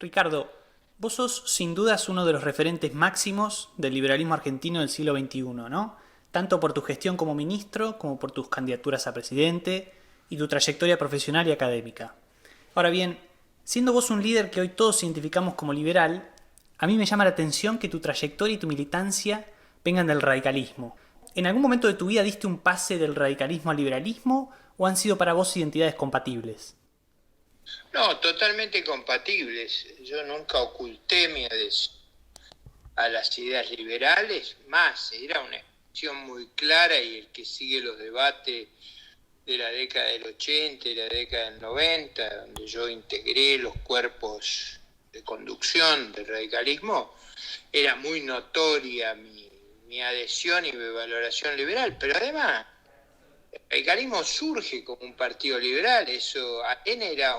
Ricardo, vos sos sin dudas uno de los referentes máximos del liberalismo argentino del siglo XXI, ¿no? Tanto por tu gestión como ministro, como por tus candidaturas a presidente y tu trayectoria profesional y académica. Ahora bien, siendo vos un líder que hoy todos identificamos como liberal, a mí me llama la atención que tu trayectoria y tu militancia vengan del radicalismo. ¿En algún momento de tu vida diste un pase del radicalismo al liberalismo o han sido para vos identidades compatibles? No, totalmente compatibles. Yo nunca oculté mi adhesión a las ideas liberales, más, era una expresión muy clara y el que sigue los debates de la década del 80 y la década del 90, donde yo integré los cuerpos de conducción del radicalismo, era muy notoria mi adhesión y mi valoración liberal, pero además el radicalismo surge como un partido liberal, eso, N era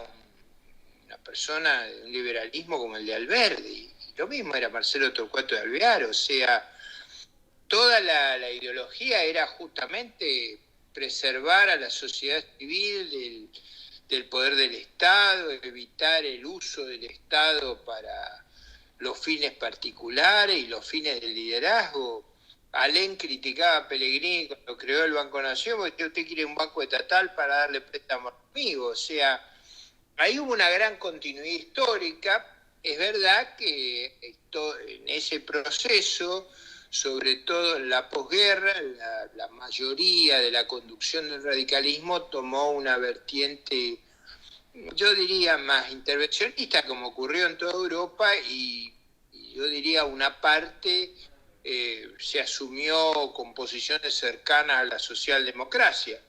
una persona de un liberalismo como el de Alberdi, y lo mismo era Marcelo Torcuato de Alvear, o sea, toda la ideología era justamente preservar a la sociedad civil del poder del Estado, evitar el uso del Estado para los fines particulares y los fines del liderazgo. Alén criticaba a Pellegrini cuando creó el Banco Nación, porque usted quiere un banco estatal para darle préstamo a amigos. O sea, ahí hubo una gran continuidad histórica. Es verdad que en ese proceso, sobre todo en la posguerra, la mayoría de la conducción del radicalismo tomó una vertiente, yo diría, más intervencionista, como ocurrió en toda Europa, y yo diría una parte se asumió con posiciones cercanas a la socialdemocracia.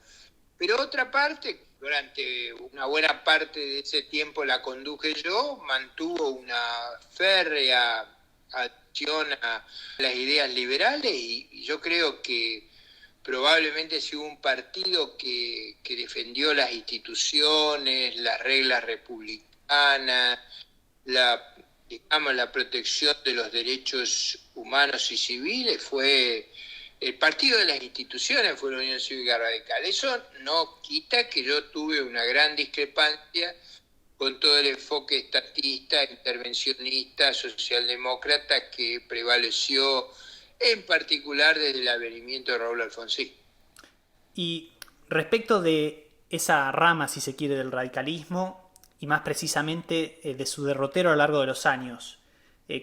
Pero otra parte, durante una buena parte de ese tiempo la conduje yo, mantuvo una férrea adhesión a las ideas liberales y yo creo que probablemente si hubo un partido que defendió las instituciones, las reglas republicanas, la protección de los derechos humanos y civiles, fue el partido de las instituciones, fue la Unión Cívica Radical. Eso no quita que yo tuve una gran discrepancia con todo el enfoque estatista, intervencionista, socialdemócrata que prevaleció en particular desde el advenimiento de Raúl Alfonsín. Y respecto de esa rama, si se quiere, del radicalismo, y más precisamente de su derrotero a lo largo de los años,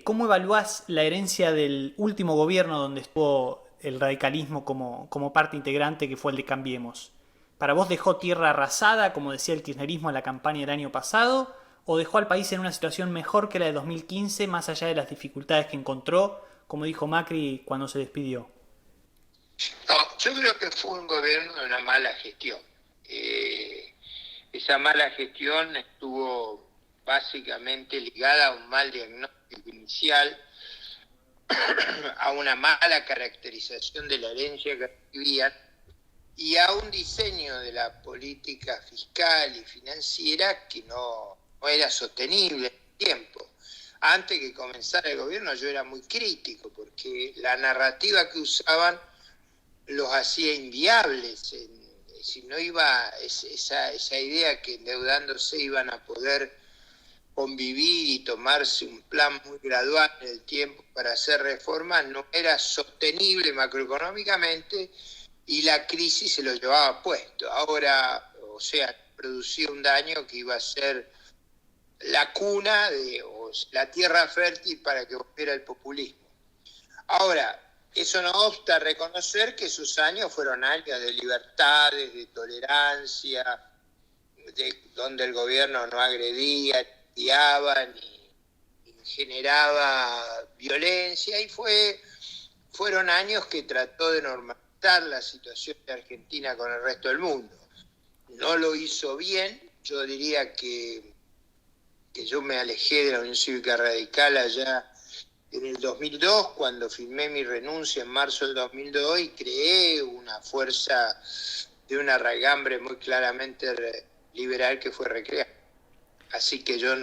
¿cómo evaluás la herencia del último gobierno donde estuvo el radicalismo como parte integrante, que fue el de Cambiemos? ¿Para vos dejó tierra arrasada, como decía el kirchnerismo en la campaña del año pasado, o dejó al país en una situación mejor que la de 2015, más allá de las dificultades que encontró, como dijo Macri cuando se despidió? No, yo creo que fue un gobierno de una mala gestión. Esa mala gestión estuvo básicamente ligada a un mal diagnóstico inicial, a una mala caracterización de la herencia que recibían y a un diseño de la política fiscal y financiera que no era sostenible en el tiempo. Antes que comenzara el gobierno yo era muy crítico porque la narrativa que usaban los hacía inviables. Si no iba esa idea que endeudándose iban a poder convivir y tomarse un plan muy gradual en el tiempo para hacer reformas, no era sostenible macroeconómicamente y la crisis se lo llevaba puesto. Ahora, o sea, producía un daño que iba a ser la cuna o la tierra fértil para que volviera el populismo. Ahora, eso no obsta a reconocer que esos años fueron años de libertades, de tolerancia, donde el gobierno no agredía, guiaba ni generaba violencia, y fueron años que trató de normalizar la situación de Argentina con el resto del mundo. No lo hizo bien, yo diría que yo me alejé de la Unión Cívica Radical allá en el 2002, cuando firmé mi renuncia en marzo del 2002 y creé una fuerza de una raigambre muy claramente liberal que fue Recrea. Así que yo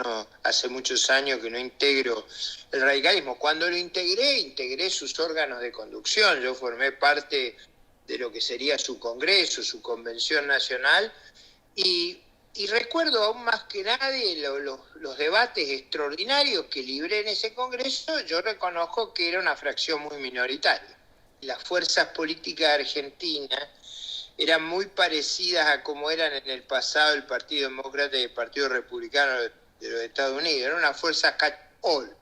hace muchos años que no integro el radicalismo. Cuando lo integré sus órganos de conducción. Yo formé parte de lo que sería su congreso, su convención nacional, y Y recuerdo aún más que nadie los debates extraordinarios que libré en ese congreso. Yo reconozco que era una fracción muy minoritaria. Las fuerzas políticas argentinas eran muy parecidas a como eran en el pasado el Partido Demócrata y el Partido Republicano de los Estados Unidos. Era una fuerza catch-all.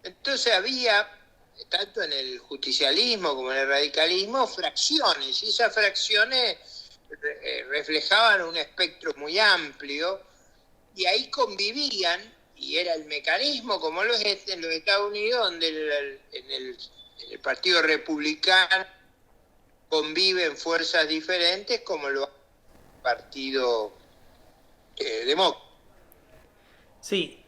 Entonces había, tanto en el justicialismo como en el radicalismo, fracciones, y esas fracciones reflejaban un espectro muy amplio, y ahí convivían, y era el mecanismo como lo es en los Estados Unidos, donde en el Partido Republicano conviven fuerzas diferentes como lo hace el Partido Demócrata. Sí,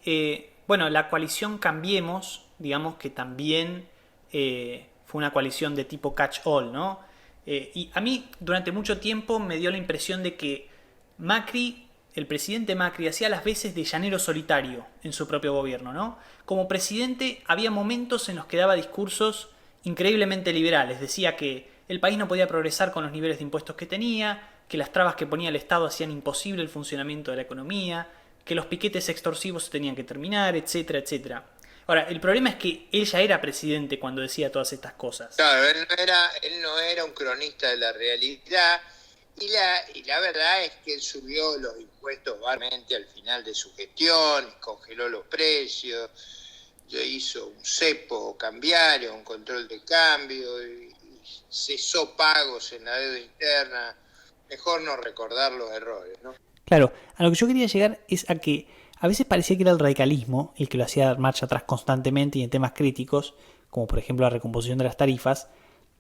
bueno, la coalición Cambiemos, digamos que también fue una coalición de tipo catch-all, ¿no? Y a mí durante mucho tiempo me dio la impresión de que Macri, el presidente Macri, hacía las veces de llanero solitario en su propio gobierno, ¿no? Como presidente había momentos en los que daba discursos increíblemente liberales. Decía que el país no podía progresar con los niveles de impuestos que tenía, que las trabas que ponía el Estado hacían imposible el funcionamiento de la economía, que los piquetes extorsivos se tenían que terminar, etcétera, etcétera. Ahora, el problema es que él ya era presidente cuando decía todas estas cosas. Claro, él no era un cronista de la realidad, y la verdad es que él subió los impuestos variamente al final de su gestión, congeló los precios, hizo un cepo cambiario, un control de cambio, y cesó pagos en la deuda interna. Mejor no recordar los errores, ¿no? Claro, a lo que yo quería llegar es a que a veces parecía que era el radicalismo el que lo hacía dar marcha atrás constantemente y en temas críticos, como por ejemplo la recomposición de las tarifas,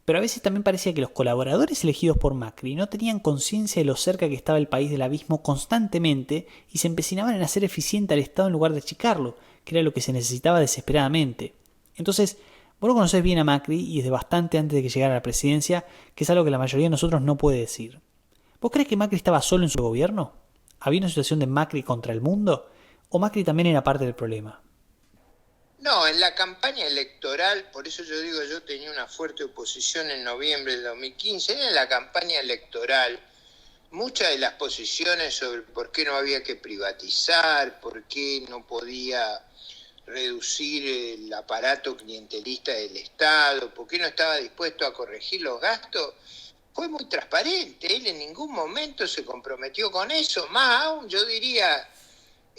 pero a veces también parecía que los colaboradores elegidos por Macri no tenían conciencia de lo cerca que estaba el país del abismo constantemente y se empecinaban en hacer eficiente al Estado en lugar de achicarlo, que era lo que se necesitaba desesperadamente. Entonces, vos lo conocés bien a Macri y desde bastante antes de que llegara a la presidencia, que es algo que la mayoría de nosotros no puede decir. ¿Vos crees que Macri estaba solo en su gobierno? ¿Había una situación de Macri contra el mundo? ¿O Macri también era parte del problema? No, en la campaña electoral, por eso yo digo, yo tenía una fuerte oposición en noviembre del 2015, en la campaña electoral, muchas de las posiciones sobre por qué no había que privatizar, por qué no podía reducir el aparato clientelista del Estado, por qué no estaba dispuesto a corregir los gastos, fue muy transparente. Él en ningún momento se comprometió con eso, más aún yo diría,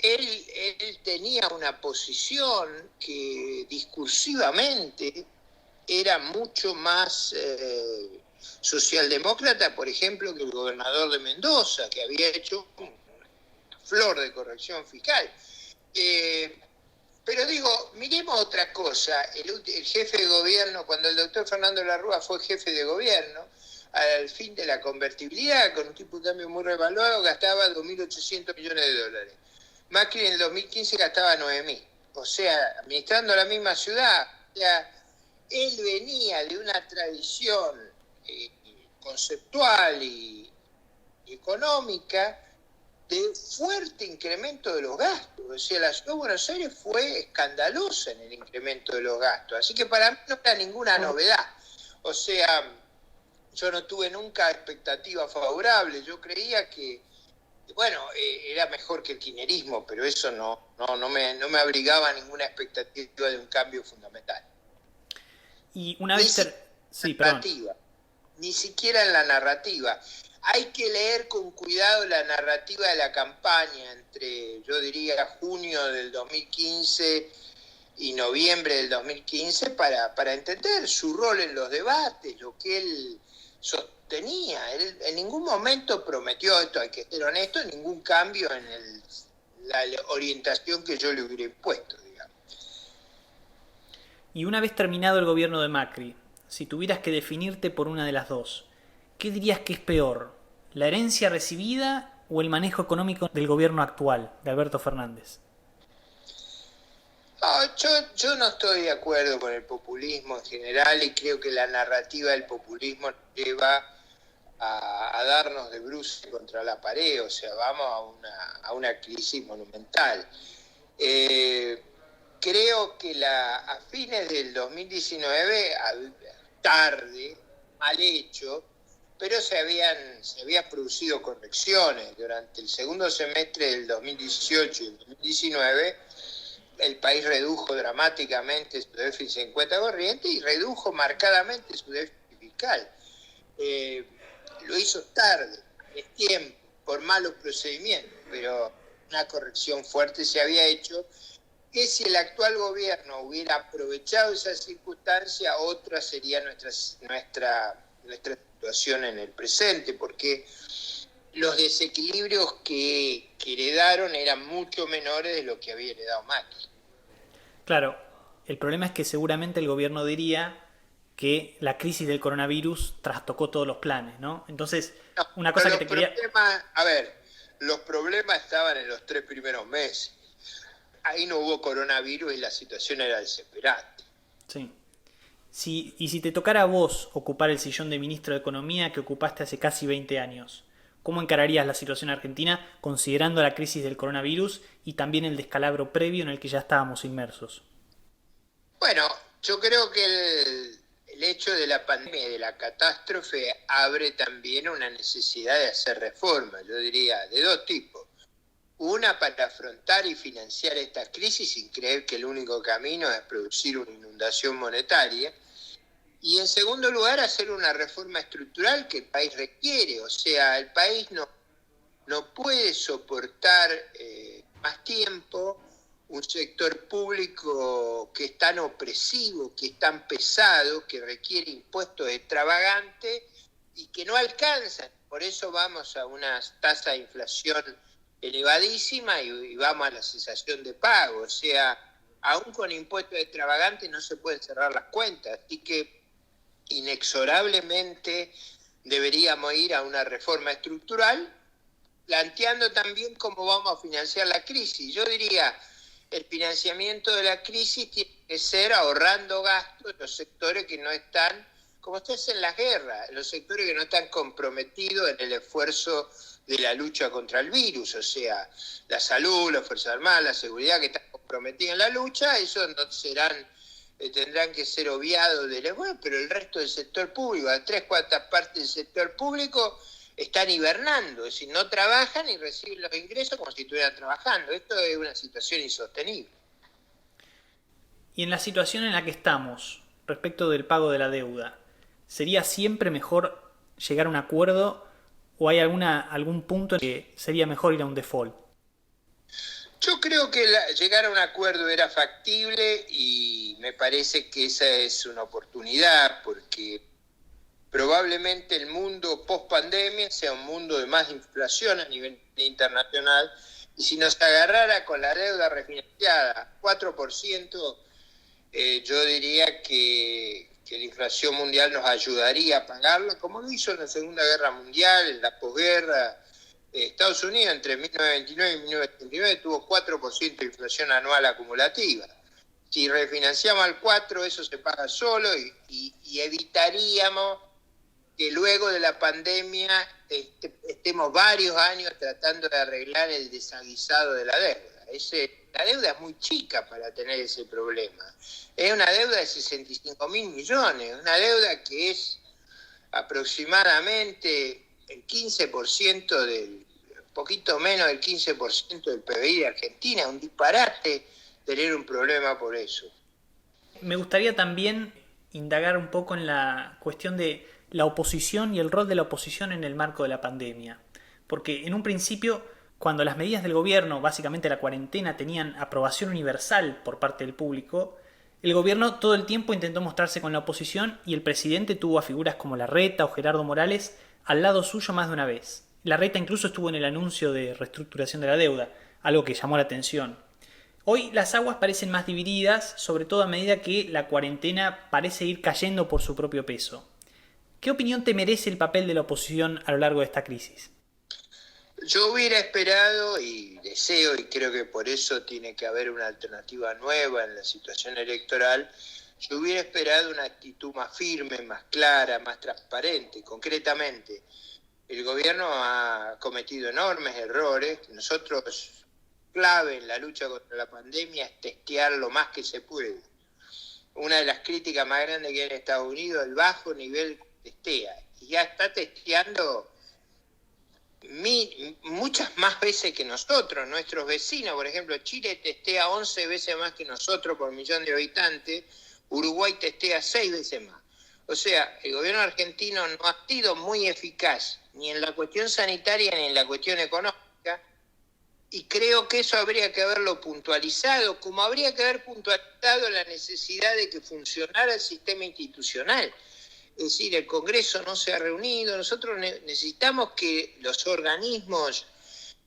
él tenía una posición que discursivamente era mucho más socialdemócrata, por ejemplo, que el gobernador de Mendoza, que había hecho una flor de corrección fiscal. Pero digo, miremos otra cosa. El jefe de gobierno, cuando el doctor Fernando Larrúa fue jefe de gobierno, al fin de la convertibilidad, con un tipo de cambio muy revaluado, gastaba 2.800 millones de dólares. Macri en el 2015 gastaba 9.000. O sea, administrando la misma ciudad. O sea, él venía de una tradición conceptual y económica de fuerte incremento de los gastos. O sea, la ciudad de Buenos Aires fue escandalosa en el incremento de los gastos. Así que para mí no era ninguna novedad. O sea, yo no tuve nunca expectativas favorables. Yo creía que, bueno, era mejor que el kirchnerismo, pero eso no me abrigaba ninguna expectativa de un cambio fundamental. Y una vez... Sí, perdón. Ni siquiera en la narrativa. Hay que leer con cuidado la narrativa de la campaña entre, yo diría, junio del 2015 y noviembre del 2015 para entender su rol en los debates, lo que él sostenía. Él en ningún momento prometió, esto hay que ser honesto, ningún cambio en la orientación que yo le hubiera impuesto, digamos. Y una vez terminado el gobierno de Macri, si tuvieras que definirte por una de las dos, ¿qué dirías que es peor? ¿La herencia recibida o el manejo económico del gobierno actual, de Alberto Fernández? Yo no estoy de acuerdo con el populismo en general, y creo que la narrativa del populismo lleva a darnos de bruces contra la pared. O sea, vamos a una crisis monumental. Creo que a fines del 2019, tarde, mal hecho, pero se habían producido correcciones. Durante el segundo semestre del 2018 y el 2019, el país redujo dramáticamente su déficit en cuenta corriente y redujo marcadamente su déficit fiscal. Lo hizo tarde, es tiempo, por malos procedimientos, pero una corrección fuerte se había hecho, que si el actual gobierno hubiera aprovechado esa circunstancia, otra sería nuestra situación en el presente, porque los desequilibrios que heredaron eran mucho menores de lo que había heredado Macri. Claro, el problema es que seguramente el gobierno diría que la crisis del coronavirus trastocó todos los planes, ¿no? Entonces, No, una cosa pero que te quería... los problemas estaban en los 3 primeros meses. Ahí no hubo coronavirus y la situación era desesperante. Sí. Y si te tocara a vos ocupar el sillón de ministro de Economía que ocupaste hace casi 20 años, ¿cómo encararías la situación argentina considerando la crisis del coronavirus y también el descalabro previo en el que ya estábamos inmersos? Bueno, yo creo que el hecho de la pandemia y de la catástrofe abre también una necesidad de hacer reformas, yo diría, de dos tipos. Una, para afrontar y financiar esta crisis sin creer que el único camino es producir una inundación monetaria. Y en segundo lugar, hacer una reforma estructural que el país requiere. O sea, el país no puede soportar más tiempo un sector público que es tan opresivo, que es tan pesado, que requiere impuestos extravagantes y que no alcanzan. Por eso vamos a una tasa de inflación elevadísima y vamos a la cesación de pago. O sea, aún con impuestos extravagantes no se pueden cerrar las cuentas. Así que inexorablemente deberíamos ir a una reforma estructural, planteando también cómo vamos a financiar la crisis. Yo diría, el financiamiento de la crisis tiene que ser ahorrando gastos en los sectores que no están, como se hace en las guerras, en los sectores que no están comprometidos en el esfuerzo de la lucha contra el virus, o sea, la salud, las Fuerzas Armadas, la seguridad que están comprometidas en la lucha, esos no serán, tendrán que ser obviados pero el resto del sector público, las 3/4 partes del sector público están hibernando, es decir, no trabajan y reciben los ingresos como si estuvieran trabajando. Esto es una situación insostenible. Y en la situación en la que estamos, respecto del pago de la deuda, ¿sería siempre mejor llegar a un acuerdo o hay algún punto en que sería mejor ir a un default? Yo creo que llegar a un acuerdo era factible y me parece que esa es una oportunidad porque probablemente el mundo post pandemia sea un mundo de más inflación a nivel internacional y si nos agarrara con la deuda refinanciada 4%, yo diría que la inflación mundial nos ayudaría a pagarla, como lo hizo en la Segunda Guerra Mundial, en la posguerra. Estados Unidos entre 1929 y 1979 tuvo 4% de inflación anual acumulativa. Si refinanciamos al 4%, eso se paga solo y evitaríamos que luego de la pandemia estemos varios años tratando de arreglar el desaguisado de la deuda. La deuda es muy chica para tener ese problema. Es una deuda de 65.000 millones, una deuda que es aproximadamente el 15% poquito menos del 15% del PBI de Argentina. Es un disparate tener un problema por eso. Me gustaría también indagar un poco en la cuestión de la oposición y el rol de la oposición en el marco de la pandemia. Porque en un principio, cuando las medidas del gobierno, básicamente la cuarentena, tenían aprobación universal por parte del público, el gobierno todo el tiempo intentó mostrarse con la oposición y el presidente tuvo a figuras como Larreta o Gerardo Morales al lado suyo más de una vez. Larreta incluso estuvo en el anuncio de reestructuración de la deuda, algo que llamó la atención. Hoy las aguas parecen más divididas, sobre todo a medida que la cuarentena parece ir cayendo por su propio peso. ¿Qué opinión te merece el papel de la oposición a lo largo de esta crisis? Yo hubiera esperado y deseo, y creo que por eso tiene que haber una alternativa nueva en la situación electoral, yo hubiera esperado una actitud más firme, más clara, más transparente. Concretamente, el gobierno ha cometido enormes errores. Nosotros, clave en la lucha contra la pandemia es testear lo más que se puede. Una de las críticas más grandes que hay en Estados Unidos es el bajo nivel que testea. y ya está testeando muchas más veces que nosotros. Nuestros vecinos, por ejemplo, Chile testea 11 veces más que nosotros por millón de habitantes, Uruguay testea 6 veces más. O sea, el gobierno argentino no ha sido muy eficaz ni en la cuestión sanitaria ni en la cuestión económica, y creo que eso habría que haberlo puntualizado, como habría que haber puntualizado la necesidad de que funcionara el sistema institucional. Es decir, el Congreso no se ha reunido, nosotros necesitamos que los organismos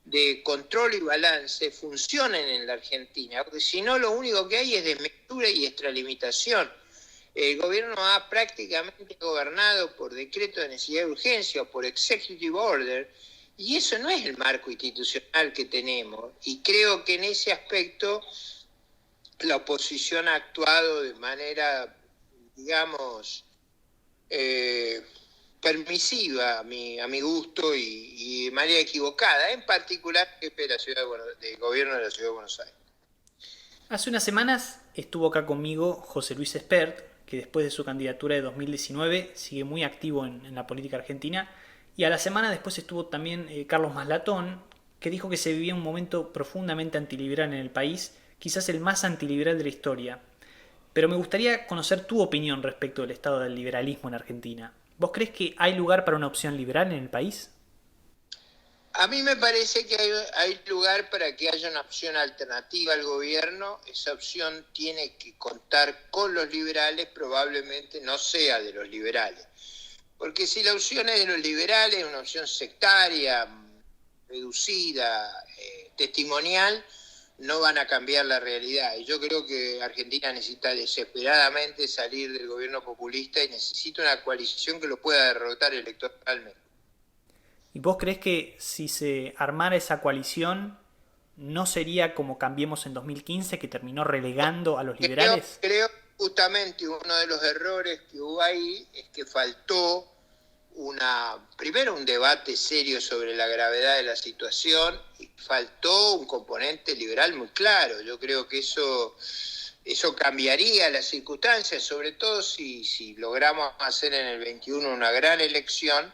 de control y balance funcionen en la Argentina, porque si no lo único que hay es desmesura y extralimitación. El gobierno ha prácticamente gobernado por decreto de necesidad de urgencia o por executive order, y eso no es el marco institucional que tenemos, y creo que en ese aspecto la oposición ha actuado de manera, digamos, permisiva a mi gusto y de manera equivocada, en particular el jefe de la ciudad del gobierno de la Ciudad de Buenos Aires. Hace unas semanas estuvo acá conmigo José Luis Espert, que después de su candidatura de 2019 sigue muy activo en la política argentina, y a la semana después estuvo también Carlos Maslatón, que dijo que se vivía un momento profundamente antiliberal en el país, quizás el más antiliberal de la historia. Pero me gustaría conocer tu opinión respecto del estado del liberalismo en Argentina. ¿Vos crees que hay lugar para una opción liberal en el país? A mí me parece que hay lugar para que haya una opción alternativa al gobierno. Esa opción tiene que contar con los liberales, probablemente no sea de los liberales. Porque si la opción es de los liberales, una opción sectaria, reducida, testimonial, no van a cambiar la realidad. Y yo creo que Argentina necesita desesperadamente salir del gobierno populista y necesita una coalición que lo pueda derrotar electoralmente. ¿Y vos crees que si se armara esa coalición no sería como Cambiemos en 2015, que terminó relegando a los liberales? Creo justamente uno de los errores que hubo ahí es que faltó primero un debate serio sobre la gravedad de la situación, y faltó un componente liberal muy claro. Yo creo que eso cambiaría las circunstancias, sobre todo si logramos hacer en el 21 una gran elección.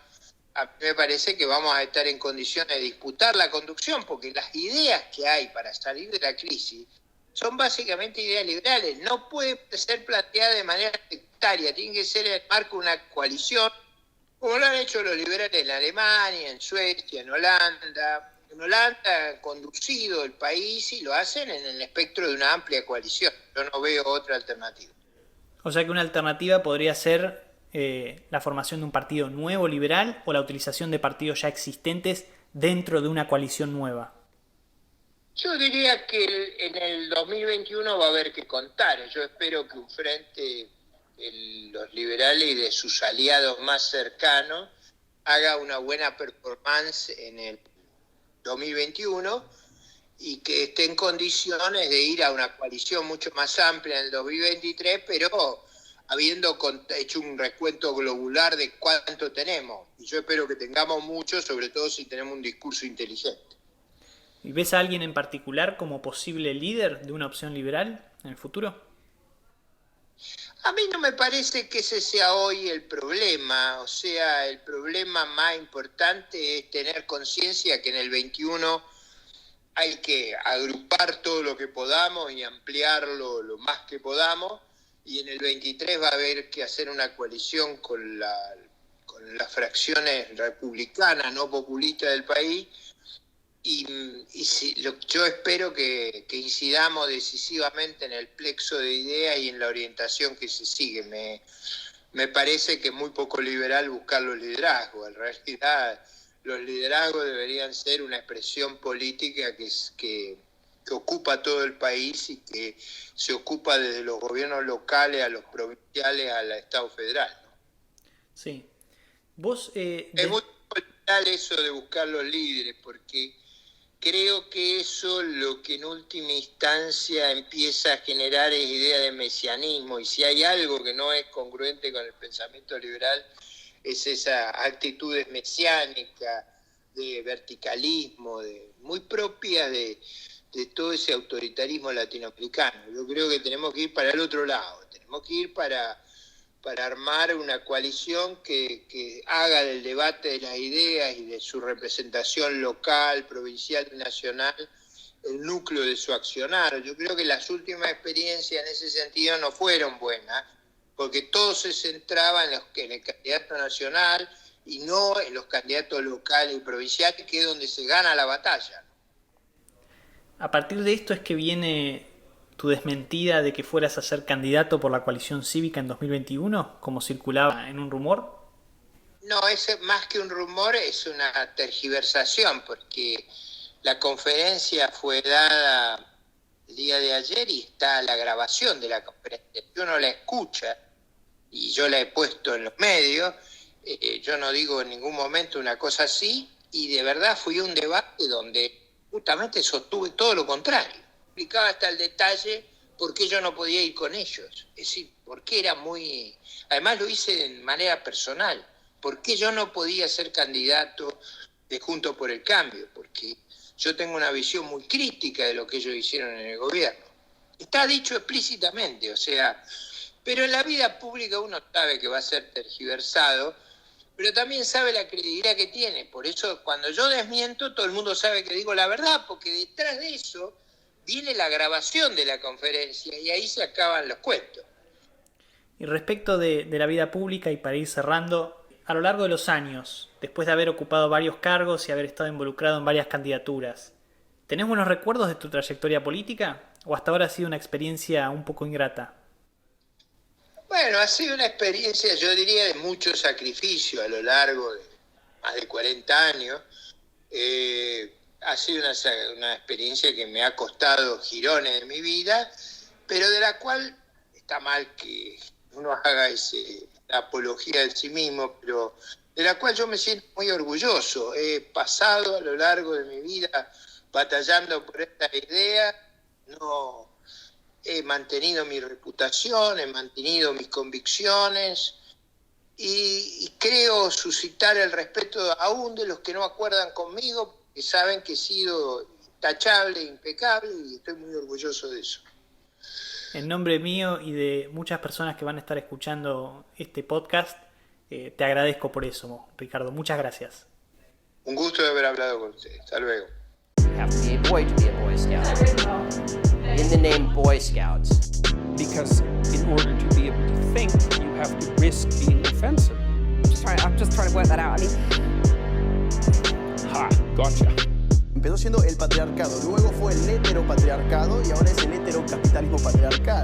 A mí me parece que vamos a estar en condiciones de disputar la conducción, porque las ideas que hay para salir de la crisis son básicamente ideas liberales. No puede ser planteada de manera sectaria, tiene que ser en el marco de una coalición, como lo han hecho los liberales en Alemania, en Suecia, en Holanda. En Holanda han conducido el país y lo hacen en el espectro de una amplia coalición. Yo no veo otra alternativa. O sea que una alternativa podría ser la formación de un partido nuevo liberal o la utilización de partidos ya existentes dentro de una coalición nueva. Yo diría que en el 2021 va a haber que contar. Yo espero que un frente los liberales y de sus aliados más cercanos haga una buena performance en el 2021 y que esté en condiciones de ir a una coalición mucho más amplia en el 2023, pero habiendo hecho un recuento globular de cuánto tenemos. Y yo espero que tengamos mucho, sobre todo si tenemos un discurso inteligente. ¿Y ves a alguien en particular como posible líder de una opción liberal en el futuro? A mí no me parece que ese sea hoy el problema. O sea, el problema más importante es tener conciencia que en el 21 hay que agrupar todo lo que podamos y ampliarlo lo más que podamos, y en el 23 va a haber que hacer una coalición con las fracciones republicanas, no populistas del país, yo espero que incidamos decisivamente en el plexo de ideas y en la orientación que se sigue. Me parece que es muy poco liberal buscar los liderazgos. En realidad, los liderazgos deberían ser una expresión política que ocupa todo el país y que se ocupa desde los gobiernos locales a los provinciales al Estado federal, ¿no? Sí. Vos, Es muy liberal eso de buscar los líderes, porque creo que eso lo que en última instancia empieza a generar es idea de mesianismo, y si hay algo que no es congruente con el pensamiento liberal es esa actitudes mesiánicas, de verticalismo, muy propia de todo ese autoritarismo latinoamericano. Yo creo que tenemos que ir para el otro lado, tenemos que ir para para armar una coalición que haga del debate de las ideas y de su representación local, provincial y nacional el núcleo de su accionar. Yo creo que las últimas experiencias en ese sentido no fueron buenas, porque todo se centraba en el candidato nacional y no en los candidatos locales y provinciales, que es donde se gana la batalla. A partir de esto es que viene tu desmentida de que fueras a ser candidato por la coalición cívica en 2021, como circulaba en un rumor. No, es más que un rumor, es una tergiversación, porque la conferencia fue dada el día de ayer y está la grabación de la conferencia. Si uno la escucha, y yo la he puesto en los medios, yo no digo en ningún momento una cosa así, y de verdad fui a un debate donde justamente sostuve todo lo contrario. Explicaba hasta el detalle por qué yo no podía ir con ellos. Es decir, porque era muy... Además lo hice de manera personal. ¿Por qué yo no podía ser candidato de Juntos por el Cambio? Porque yo tengo una visión muy crítica de lo que ellos hicieron en el gobierno. Está dicho explícitamente, o sea... Pero en la vida pública uno sabe que va a ser tergiversado, pero también sabe la credibilidad que tiene. Por eso cuando yo desmiento, todo el mundo sabe que digo la verdad, porque detrás de eso viene la grabación de la conferencia y ahí se acaban los cuentos. Y respecto de la vida pública, y para ir cerrando, a lo largo de los años, después de haber ocupado varios cargos y haber estado involucrado en varias candidaturas, ¿tenés buenos recuerdos de tu trayectoria política? ¿O hasta ahora ha sido una experiencia un poco ingrata? Bueno, ha sido una experiencia, yo diría, de mucho sacrificio a lo largo de más de 40 años. Ha sido una experiencia que me ha costado girones de mi vida, pero de la cual está mal que uno haga la apología de sí mismo, pero de la cual yo me siento muy orgulloso. He pasado a lo largo de mi vida batallando por esta idea, no he mantenido mi reputación, he mantenido mis convicciones y creo suscitar el respeto aún de los que no acuerdan conmigo, que saben que he sido intachable, impecable, y estoy muy orgulloso de eso. En nombre mío y de muchas personas que van a estar escuchando este podcast, te agradezco por eso, Ricardo. Muchas gracias. Un gusto de haber hablado con usted. Hasta luego. You have to be a boy to be a Boy Scout. In the name Boy Scouts. Because in order to be able to think, you have to risk being offensive. I'm just trying to work that out. I mean... Ha, gotcha. Empezó siendo el patriarcado, luego fue el heteropatriarcado y ahora es el heterocapitalismo patriarcal.